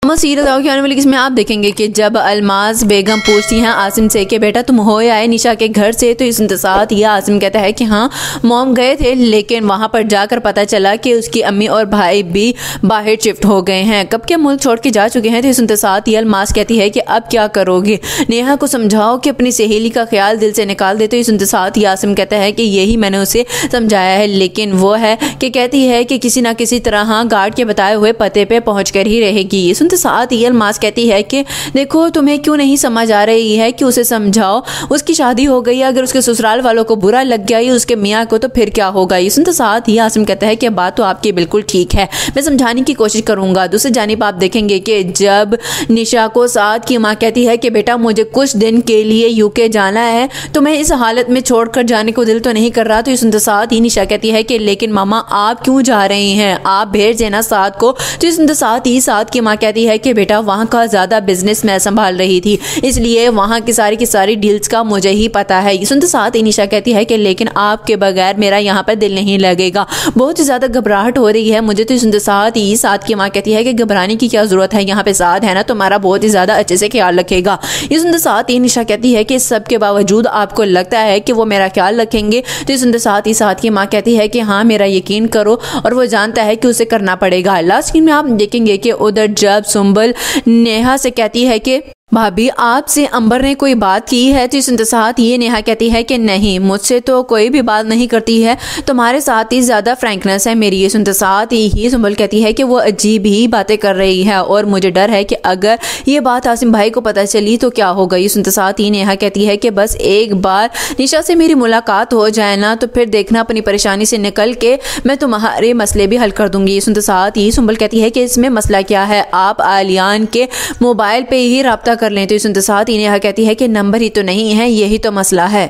Serial की आने वाली इसमें आप देखेंगे कि जब अलमाज बेगम पूछती हैं आसिम से कि बेटा तुम हो आए निशा के घर से, तो इसके साथ ये आसिम कहता है कि हाँ मॉम गए थे, लेकिन वहां पर जाकर पता चला कि उसकी अम्मी और भाई भी बाहर शिफ्ट हो गए हैं, कब के मुल्क छोड़ के जा चुके हैं। तो इसके साथ ये अलमाज कहती है कि अब क्या करोगे, नेहा को समझाओ कि अपनी सहेली का ख्याल दिल से निकाल दे। तो इसके साथ ये आसिम कहता है कि यही मैंने उसे समझाया है, लेकिन वो है कि कहती है कि किसी ना किसी तरह गार्ड के बताए हुए पते पे पहुंच कर ही रहेगी। साथ ही अलमाज कहती है कि देखो तुम्हें क्यों नहीं समझ आ रही है कि उसे समझाओ, उसकी शादी हो गई है, अगर उसके ससुराल वालों को बुरा लग गया या उसके मियाँ को तो फिर क्या होगा। ये सुनते साथ ही आसिम कहता है कि बात तो आपकी बिल्कुल ठीक है, मैं समझाने की कोशिश करूंगा। दूसरी जानिब आप देखेंगे कि जब निशा को साथ की माँ कहती है कि बेटा मुझे कुछ दिन के लिए यूके जाना है, तो मैं इस हालत में छोड़कर जाने को दिल तो नहीं कर रहा। तो ये सुनते साथ ही निशा कहती है कि लेकिन मामा आप क्यों जा रही हैं, आप भेज देना साथ को। तो ये सुनते साथ ही साथ की माँ कहती है कि बेटा वहां का ज्यादा बिजनेस मैं संभाल रही थी, इसलिए वहां की सारी डील्स का मुझे ही पता है। ये सुनते साथ ही निशा कहती है कि लेकिन आपके बगैर मेरा यहाँ पर दिल नहीं लगेगा, बहुत ही ज्यादा घबराहट हो रही है मुझे। तो सुनते साथ ही साथ की माँ कहती है कि घबराने की क्या जरूरत है, यहाँ पे साथ है ना, तुम्हारा बहुत ही ज्यादा अच्छे से ख्याल रखेगा। ये सुनते साथ ही निशा कहती है कि सब के बावजूद आपको लगता है कि वो मेरा ख्याल रखेंगे। तो सुनते साथ ही साथ की माँ कहती है कि हाँ मेरा यकीन करो, और वो जानता है कि उसे करना पड़ेगा। लास्ट में आप देखेंगे कि उधर जब सुंबल नेहा से कहती है कि भाभी आपसे अंबर ने कोई बात की है। तो इस साथ ये नेहा कहती है कि नहीं मुझसे तो कोई भी बात नहीं करती है, तुम्हारे साथ ही ज़्यादा फ्रैंकनेस है मेरी। ये सुनते साथ ही सुंबल कहती है कि वो अजीब ही बातें कर रही है और मुझे डर है कि अगर ये बात आसिम भाई को पता चली तो क्या होगा। ये सुनते साथ ही नेहा कहती है कि बस एक बार निशा से मेरी मुलाकात हो जाए ना, तो फिर देखना अपनी परेशानी से निकल के मैं तुम्हारे मसले भी हल कर दूंगी। ये सुनते साथ ही सुंबल कहती है कि इसमें मसला क्या है, आप आलियान के मोबाइल पे ही रब्ता कर लें। तो सुनते साथ ही नेहा कहती है कि नंबर ही तो नहीं है, यही तो मसला है।